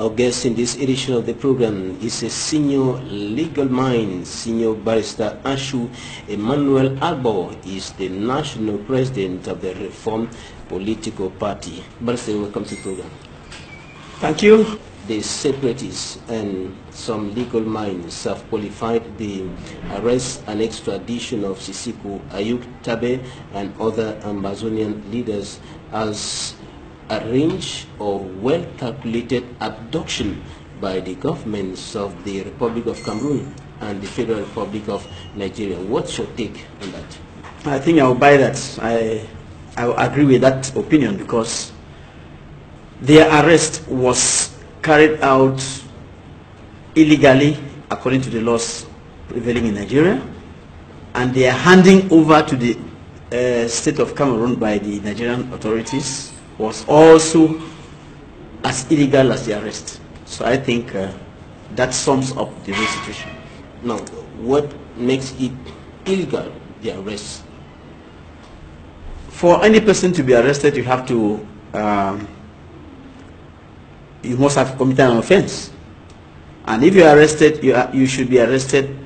Our guest in this edition of the program is a senior legal mind, Senior Barrister Ashu Emmanuel Agbo is the national president of the Reform Political Party. Barrister, welcome to the program. Thank you. The separatists and some legal minds have qualified the arrest and extradition of Sisiku Ayuk Tabe and other Amazonian leaders as arranged or well-calculated abduction by the governments of the Republic of Cameroon and the Federal Republic of Nigeria. What's your take on that? I think I will buy that. I will agree with that opinion because their arrest was carried out illegally according to the laws prevailing in Nigeria, and they are handing over to the state of Cameroon by the Nigerian authorities was also as illegal as the arrest. So I think that sums up the whole situation. Now, what makes it illegal, the arrest? For any person to be arrested, you have to, you must have committed an offense. And if you are arrested, you should be arrested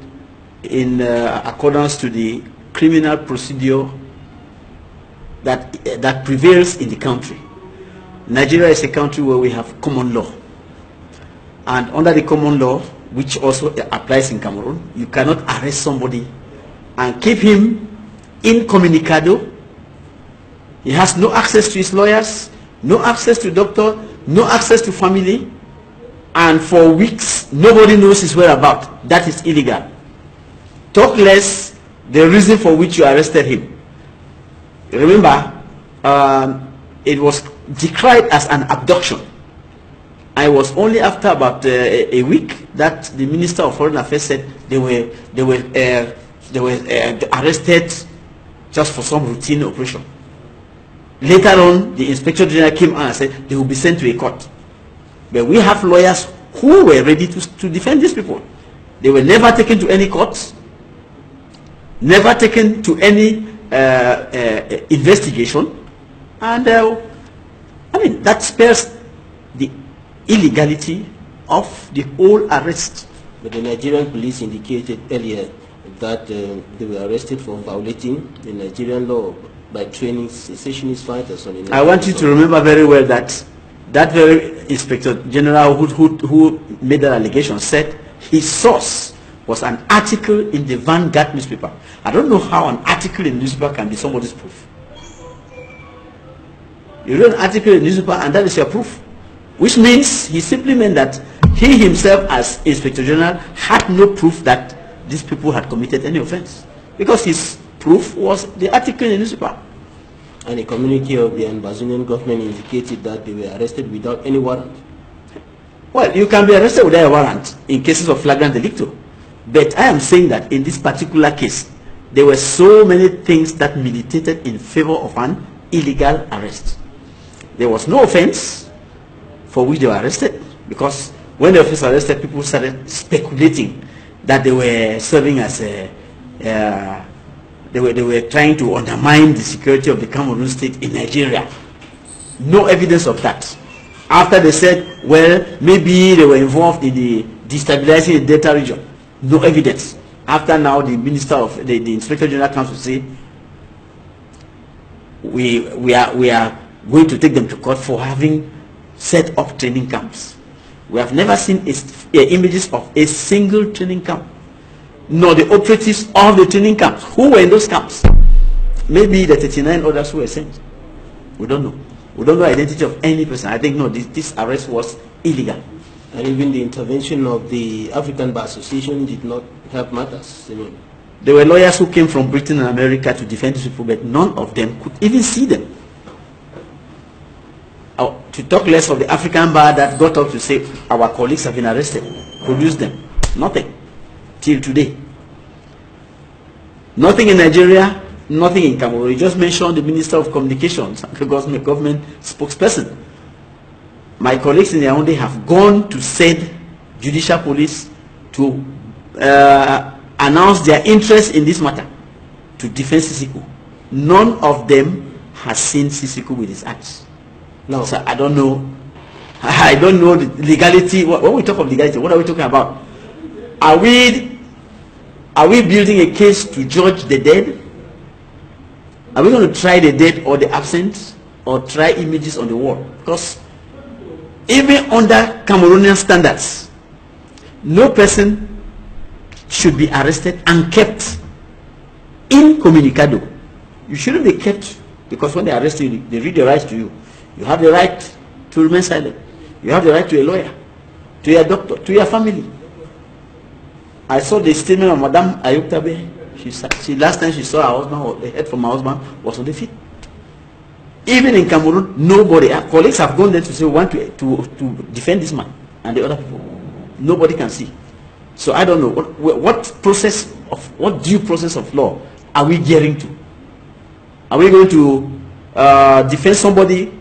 in accordance to the criminal procedure that prevails in the country. Nigeria is a country where we have common law. And under the common law, which also applies in Cameroon, you cannot arrest somebody and keep him incommunicado. He has no access to his lawyers, no access to doctor, no access to family, and for weeks nobody knows his whereabouts. That is illegal. Talk less the reason for which you arrested him. Remember, it was decried as an abduction. I was only after about a week that the Minister of Foreign Affairs said they were arrested just for some routine operation. Later on, the Inspector General came and said they will be sent to a court. But we have lawyers who were ready to defend these people. They were never taken to any courts, never taken to any investigation, and I mean, that spares the illegality of the whole arrest. But the Nigerian police indicated earlier that they were arrested for violating the Nigerian law by training secessionist fighters on the I want you to remember very well that that very Inspector General who made that allegation said his source was an article in the Vanguard newspaper. I don't know how an article in the newspaper can be somebody's proof. You read an article in the newspaper and that is your proof. Which means he simply meant that he himself as Inspector General had no proof that these people had committed any offense. Because his proof was the article in the newspaper. And a communique of the Amazonian government indicated that they were arrested without any warrant. Well, you can be arrested without a warrant in cases of flagrant delicto. But I am saying that in this particular case, there were so many things that militated in favor of an illegal arrest. There was no offense for which they were arrested, because when they were first arrested, people started speculating that they were serving as a they were trying to undermine the security of the Cameroon state in Nigeria. No evidence of that. After they said, well, maybe they were involved in the destabilizing the Delta region. No evidence. After now, the Minister of the Inspector General comes to say, we are going to take them to court for having set up training camps. We have never seen images of a single training camp, nor the operatives of the training camps. Who were in those camps? Maybe the 39 others who were sent. We don't know. We don't know the identity of any person. I think no, this arrest was illegal. And even the intervention of the African Bar Association did not help matters. I mean, there were lawyers who came from Britain and America to defend these people, but none of them could even see them. To talk less of the African Bar that got up to say our colleagues have been arrested, produce them. Nothing till today. Nothing in Nigeria, nothing in Cameroon. You just mentioned the Minister of Communications, the government spokesperson. My colleagues in Yaoundé have gone to said judicial police to announce their interest in this matter, to defend Sisiku. None of them has seen Sisiku with his acts. No. So I don't know I don't know the legality. When we talk of legality, what are we talking about? Are we building a case to judge the dead? Are we going to try the dead or the absent, or try images on the wall? Because even under Cameroonian standards, no person should be arrested and kept incommunicado. You shouldn't be kept, because when they arrest you, they read the rights to you. You have the right to remain silent. You have the right to a lawyer, to your doctor, to your family. I saw the statement of Madame Ayuk Tabe. She last time she saw her husband, or the head from her husband was on the feet. Even in Cameroon, nobody, her colleagues have gone there to say we want to defend this man and the other people. Nobody can see. So I don't know what due process of law are we gearing to? Are we going to defend somebody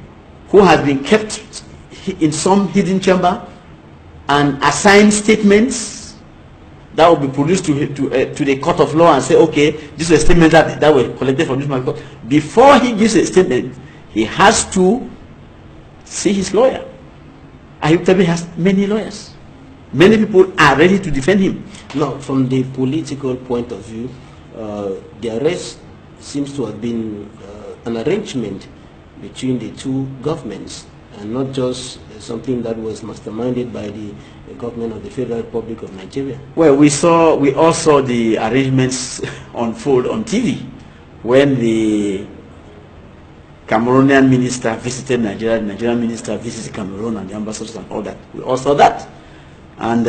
who has been kept in some hidden chamber and assign statements that will be produced to the court of law and say, okay, this is a statement that were collected from this man? Before he gives a statement, he has to see his lawyer. Ayuk Tabe has many lawyers. Many people are ready to defend him. Now, from the political point of view, the arrest seems to have been an arrangement between the two governments, and not just something that was masterminded by the government of the Federal Republic of Nigeria. Well, we all saw the arrangements unfold on TV when the Cameroonian minister visited Nigeria, the Nigerian minister visited Cameroon, and the ambassadors and all that. We all saw that. And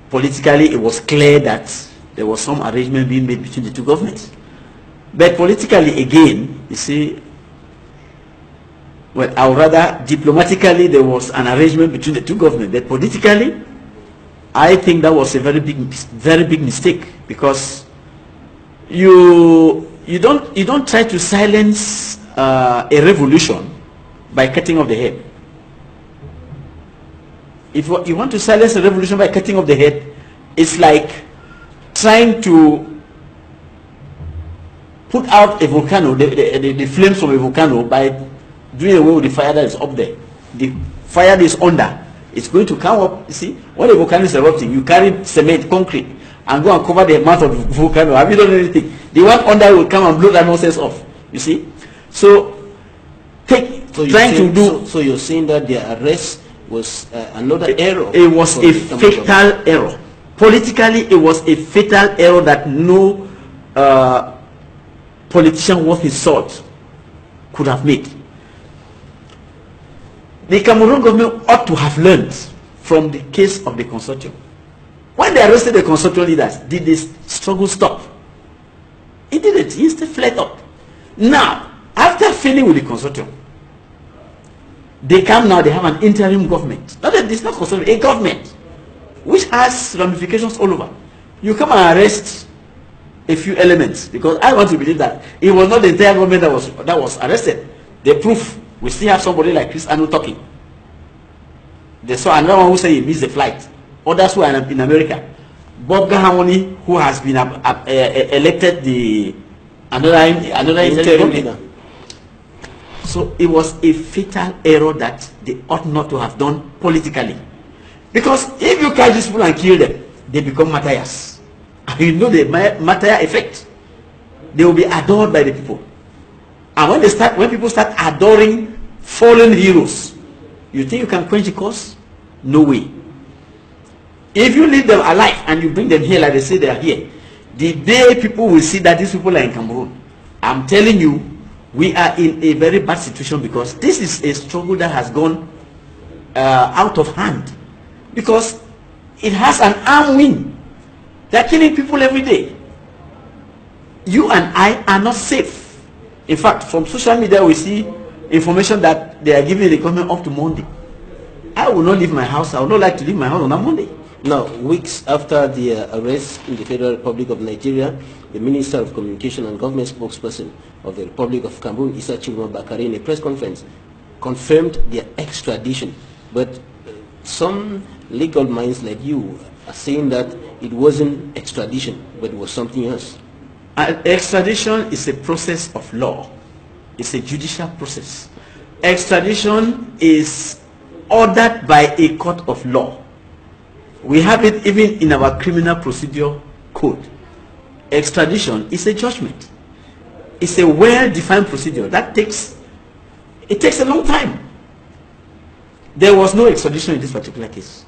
politically, it was clear that there was some arrangement being made between the two governments. But politically, again, you see, well, or rather, diplomatically, there was an arrangement between the two governments. But politically, I think that was a very big mistake, because you don't try to silence a revolution by cutting off the head. If you want to silence a revolution by cutting off the head, it's like trying to put out a volcano, the flames from a volcano, by doing away with the fire that is up there. The fire that is under, it's going to come up. You see, when a volcano is erupting, you carry cement, concrete, and go and cover the mouth of the volcano. Have you done anything? The one under will come and blow that nonsense off. You see? So So you're saying that the arrest was another error? It was a fatal error. Politically, it was a fatal error that no politician worth his salt could have made. The Cameroon government ought to have learned from the case of the consortium. When they arrested the consortium leaders, did the struggle stop? It didn't. He still fled up. Now, after failing with the consortium, they come now, they have an interim government. It's not consortium, a government, which has ramifications all over. You come and arrest a few elements, because I want to believe that it was not the entire government that was arrested. The proof, we still have somebody like Chris Anu talking. They saw another one who said he missed the flight. Others who are in America. Bob Gahamoni, who has been elected another interim leader. So it was a fatal error that they ought not to have done politically. Because if you catch these people and kill them, they become martyrs. And you know the martyr effect. They will be adored by the people. And when people start adoring fallen heroes, you think you can quench the cause? No way. If you leave them alive and you bring them here like they say they are here, the day people will see that these people are in Cameroon, I'm telling you, we are in a very bad situation, because this is a struggle that has gone out of hand, because it has an arm wing. They are killing people every day. You and I are not safe. In fact, from social media we see information that they are giving the government up to Monday. I will not leave my house. I would not like to leave my house on that Monday. Now, weeks after the arrest in the Federal Republic of Nigeria, the Minister of Communication and Government spokesperson of the Republic of Cameroon, Issa Chilima Bakari, in a press conference, confirmed their extradition. But some legal minds like you are saying that it wasn't extradition, but it was something else. Extradition is a process of law. It's a judicial process. extradition is ordered by a court of law. We have it even in our criminal procedure code. Extradition is a judgment. It's a well-defined procedure that takes a long time. There was no extradition in this particular case,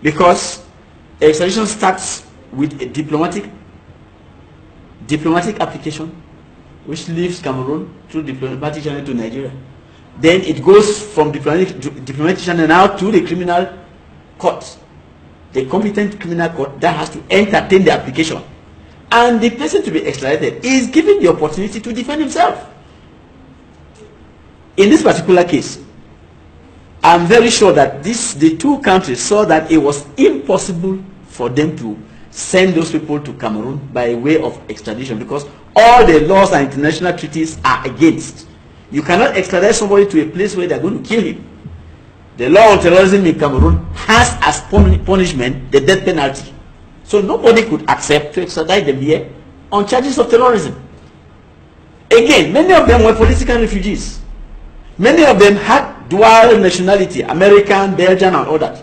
because extradition starts with a diplomatic application, which leaves Cameroon through diplomatic channel to Nigeria. Then it goes from diplomatic channel now to the criminal court, the competent criminal court that has to entertain the application. And the person to be extradited is given the opportunity to defend himself. In this particular case, I'm very sure that the two countries saw that it was impossible for them to send those people to Cameroon by way of extradition, because all the laws and international treaties are against. You cannot extradite somebody to a place where they're going to kill him. The law on terrorism in Cameroon has as punishment the death penalty. So nobody could accept to extradite them here on charges of terrorism. Again, many of them were political refugees. Many of them had dual nationality, American, Belgian, and all that.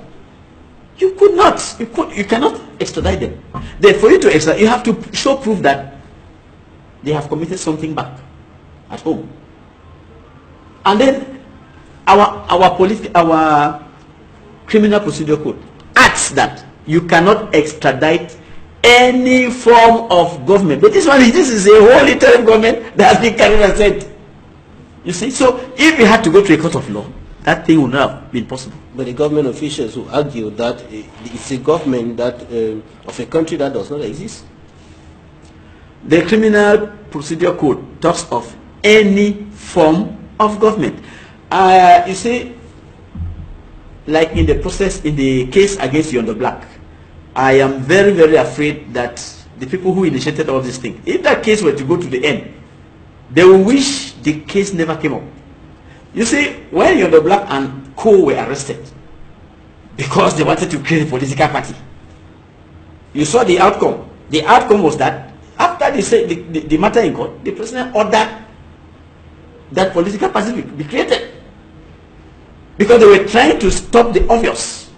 You cannot extradite them. Then for you to extradite, you have to show proof that they have committed something back at home. And then our criminal procedure code acts that you cannot extradite any form of government. But this is a whole interim government that has been carried and sent. You see, so if we had to go to a court of law, that thing would not have been possible. But the government officials who argue that it's a government that of a country that does not exist. The criminal procedure code talks of any form of government. You see, like in the case against Yondo Black, I am very, very afraid that the people who initiated all these things, if that case were to go to the end, they will wish the case never came up. You see, when Yondo Black and co were arrested because they wanted to create a political party, you saw the outcome. The outcome was that after they said the matter in court, the president ordered that political party be created, because they were trying to stop the obvious.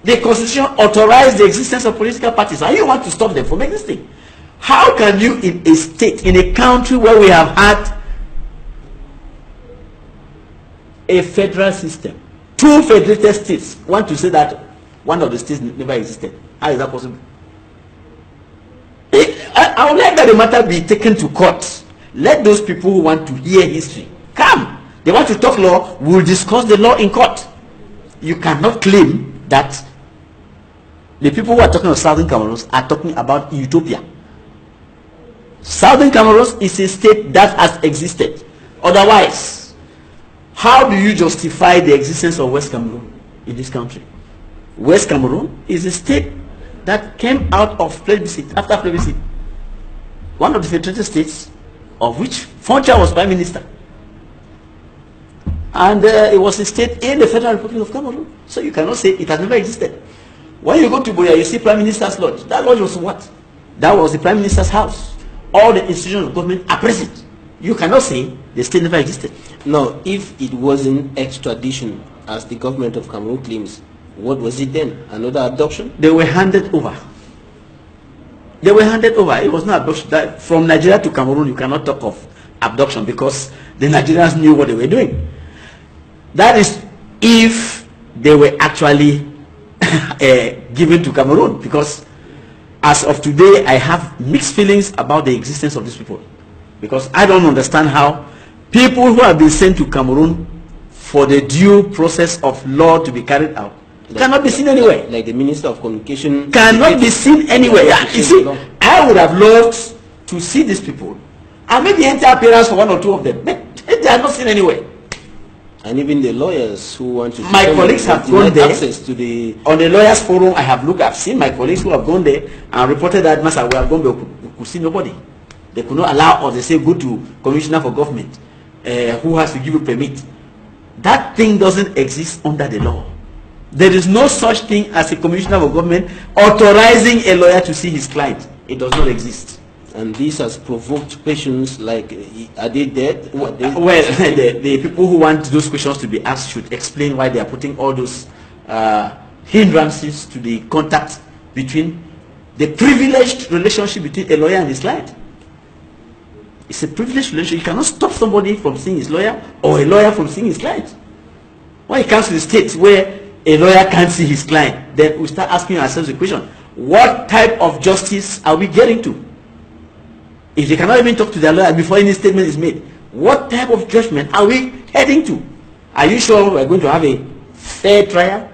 The constitution authorized the existence of political parties, and you want to stop them from existing. How can you, in a state, in a country where we have had a federal system, two federated states, want to say that one of the states never existed? How is that possible? I would like that the matter be taken to court. Let those people who want to hear history come. They want to talk law, we'll discuss the law in court. You cannot claim that the people who are talking of Southern Cameroon are talking about utopia. Southern Cameroon is a state that has existed. Otherwise, how do you justify the existence of West Cameroon in this country? West Cameroon is a state that came out of plebiscite, after plebiscite. One of the federated states, of which Foncha was Prime Minister. And it was a state in the Federal Republic of Cameroon. So you cannot say it has never existed. When you go to Buea, you see Prime Minister's Lodge. That lodge was what? That was the Prime Minister's house. All the institutions of government are present. You cannot say the state never existed. Now, if it wasn't extradition, as the government of Cameroon claims, what was it then? Another abduction? They were handed over. They were handed over. It was not abduction. From Nigeria to Cameroon, you cannot talk of abduction, because the Nigerians knew what they were doing. That is if they were actually given to Cameroon, because as of today, I have mixed feelings about the existence of these people, because I don't understand how people who have been sent to Cameroon for the due process of law to be carried out cannot be seen anywhere. Like the Minister of Communication cannot be seen anywhere. Yeah, you see, I would have loved to see these people and maybe enter appearance for one or two of them, but they are not seen anywhere. And even the lawyers who want to... My colleagues have gone there. Access to the... On the lawyers forum, I've seen my colleagues who have gone there and reported that, Master, we have gone there, we could see nobody. They could not allow, or they say, go to Commissioner for Government, who has to give you permit. That thing doesn't exist under the law. There is no such thing as a Commissioner for Government authorizing a lawyer to see his client. It does not exist. And this has provoked questions like, are they dead? Well, the people who want those questions to be asked should explain why they are putting all those hindrances to the contact between the privileged relationship between a lawyer and his client. It's a privileged relationship. You cannot stop somebody from seeing his lawyer or a lawyer from seeing his client. When it comes to the state where a lawyer can't see his client, then we start asking ourselves the question, what type of justice are we getting to? If they cannot even talk to their lawyer before any statement is made, what type of judgment are we heading to? Are you sure we're going to have a fair trial?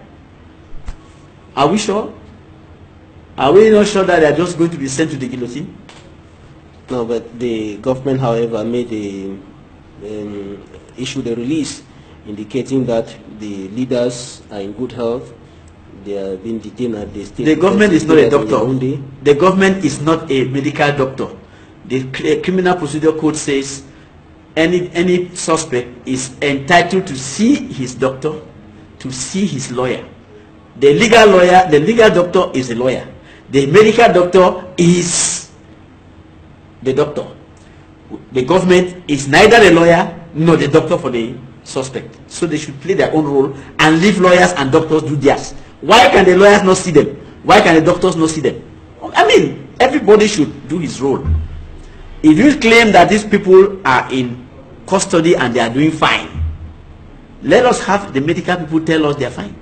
Are we sure? Are we not sure that they're just going to be sent to the guillotine? No, but the government, however, made issued a release indicating that the leaders are in good health. They are being detained at the state. The government is not a doctor. The government is not a medical doctor. The Criminal Procedure Code says any suspect is entitled to see his doctor, to see his lawyer. The legal doctor is a lawyer. The medical doctor is the doctor. The government is neither a lawyer nor the doctor for the suspect. So they should play their own role and leave lawyers and doctors do theirs. Why can the lawyers not see them? Why can the doctors not see them? I mean, everybody should do his role. If you claim that these people are in custody and they are doing fine, let us have the medical people tell us they are fine.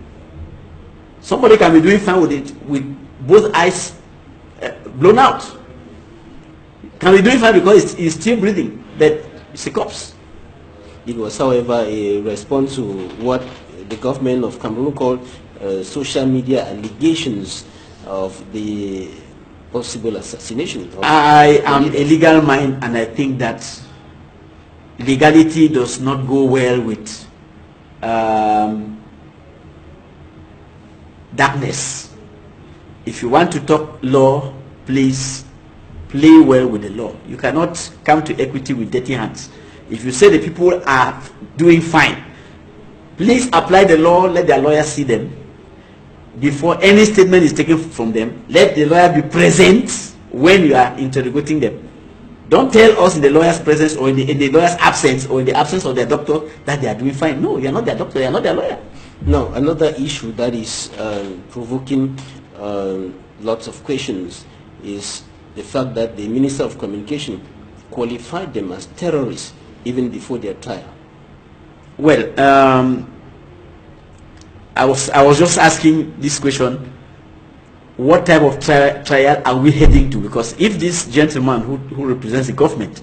Somebody can be doing fine with both eyes blown out. Can be doing fine because he's still breathing, but it's a corpse. It was, however, a response to what the government of Cameroon called social media allegations of the possible assassination. I am a legal mind, and I think that legality does not go well with darkness. If you want to talk law, please play well with the law. You cannot come to equity with dirty hands. If you say the people are doing fine, please apply the law, let their lawyers see them. Before any statement is taken from them, let the lawyer be present when you are interrogating them. Don't tell us in the lawyer's presence or in the lawyer's absence or in the absence of their doctor that they are doing fine. No, you are not their doctor, you are not their lawyer. Now, another issue that is provoking lots of questions is the fact that the Minister of Communication qualified them as terrorists even before their trial. Well, I was just asking this question, what type of trial are we heading to? Because if this gentleman who represents the government,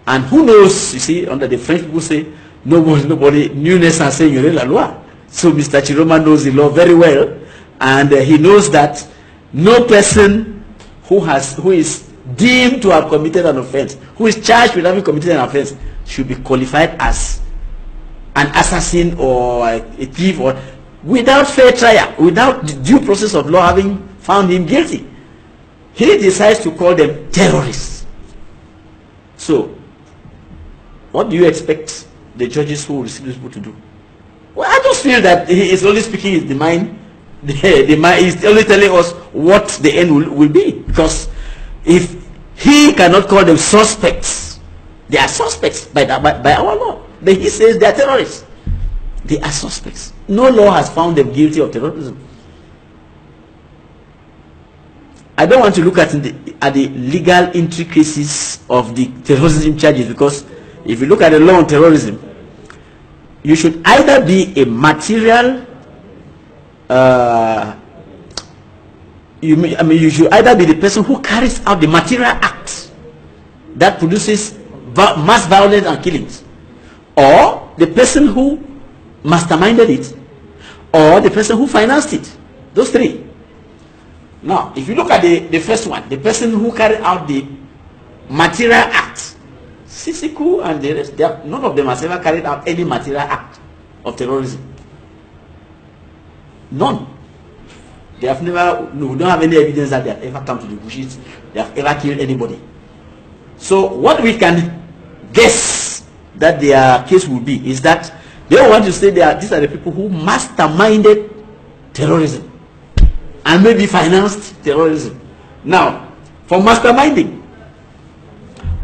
and who knows, you see, under the French people say, nobody, newness and saying la loi. So Mr. Chiroma knows the law very well, and he knows that no person who is deemed to have committed an offense, who is charged with having committed an offense, should be qualified as an assassin or a thief, or without fair trial, without the due process of law having found him guilty. He decides to call them terrorists. So, what do you expect the judges who receive these people to do? Well, I just feel that he is only speaking his mind. The mind is only telling us what the end will be. Because if he cannot call them suspects, they are suspects by our law. Then he says they are terrorists. They are suspects. No law has found them guilty of terrorism. I don't want to look at the legal intricacies of the terrorism charges, because if you look at the law on terrorism, you should either be a material, you should either be the person who carries out the material act that produces mass violence and killings, or the person who masterminded it, or the person who financed it. Those three. Now, if you look at the first one, the person who carried out the material act, Sisiku and the rest, none of them has ever carried out any material act of terrorism. None. They have never, no, we don't have any evidence that they have ever come to the bushes, they have ever killed anybody. So what we can guess that their case will be is that they want to say these are the people who masterminded terrorism and maybe financed terrorism. Now, for masterminding,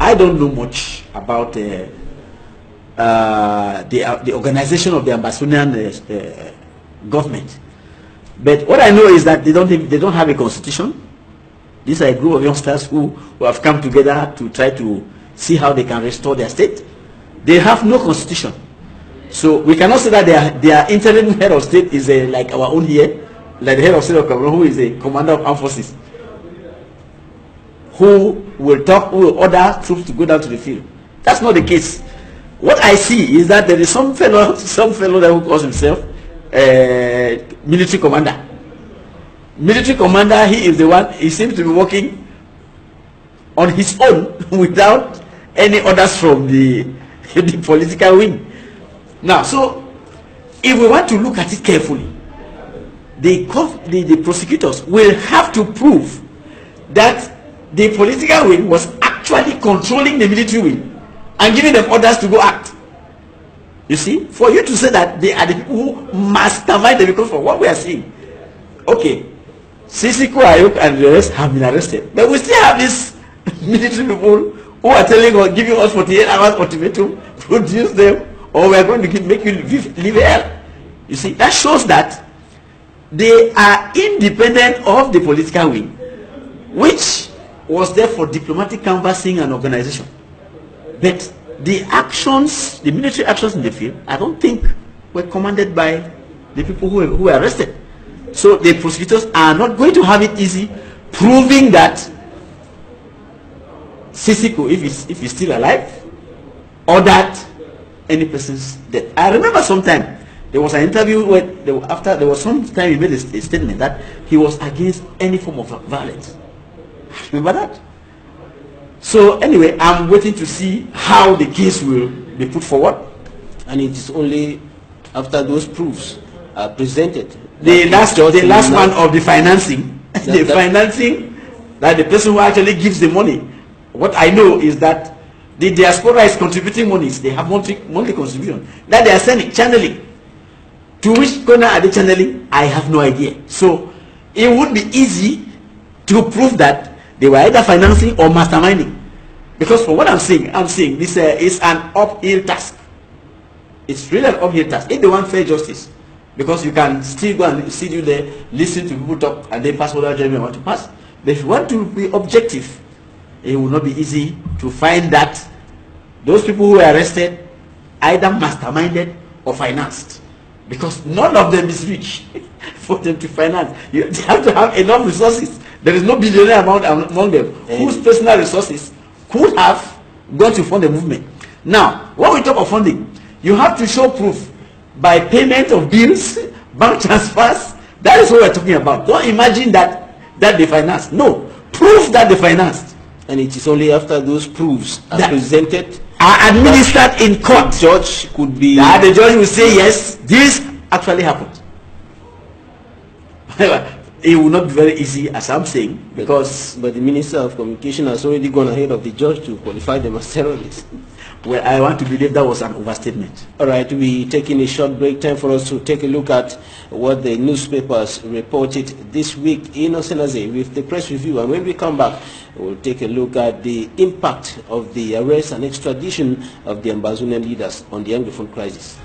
I don't know much about the organization of the Ambazonian government, but what I know is that they don't have a constitution. These are a group of youngsters who have come together to try to see how they can restore their state. They have no constitution, so we cannot say that their interim head of state is like our own here, like the head of state of Cameroon, who is a commander of armed forces, who will order troops to go down to the field. That's not the case. What I see is that there is some fellow there who calls himself military commander. Military commander, he is the one, he seems to be working on his own without any orders from the political wing. Now, so if we want to look at it carefully, the prosecutors will have to prove that the political wing was actually controlling the military wing and giving them orders to go act. You see, for you to say that they are the people who mastermind the, because for what we are seeing, okay, Sisiku Ayuk and the rest have been arrested, but we still have these military people who are telling us, giving us 48 hours ultimatum, produce them, or we are going to make you live hell. You see, that shows that they are independent of the political wing, which was there for diplomatic canvassing and organization. But the actions, the military actions in the field, I don't think were commanded by the people who were arrested. So the prosecutors are not going to have it easy proving that Sisiku, if he's still alive, or that any person's dead. I remember sometime there was an interview where there was some time he made a statement that he was against any form of violence. Remember that? So anyway, I'm waiting to see how the case will be put forward. And it is only after those proofs are presented. The last one of the financing, financing, that the person who actually gives the money. What I know is that the diaspora is contributing monies. They have monthly contribution that they are sending, channeling. To which corner are they channeling? I have no idea. So it would be easy to prove that they were either financing or masterminding. Because from what I'm saying this is an uphill task. It's really an uphill task. If they want fair justice, because you can still go and sit you there, listen to people talk, and then pass whatever judgment you want to pass. But if you want to be objective, it will not be easy to find that those people who were arrested either masterminded or financed. Because none of them is rich for them to finance. They have to have enough resources. There is no billionaire among them whose personal resources could have gone to fund the movement. Now, when we talk of funding, you have to show proof by payment of bills, bank transfers. That is what we're talking about. Don't imagine that they financed. No, proof that they financed. And it is only after those proofs are presented, are administered in court, the judge could be... the judge will say, yes, this actually happened. It will not be very easy, as I'm saying, because... But the Minister of Communication has already gone ahead of the judge to qualify them as terrorists. Well, I want to believe that was an overstatement. All right, we're taking a short break. Time for us to take a look at what the newspapers reported this week in Osenaze with the press review. And when we come back, we'll take a look at the impact of the arrest and extradition of the Ambazonian leaders on the Anglophone crisis.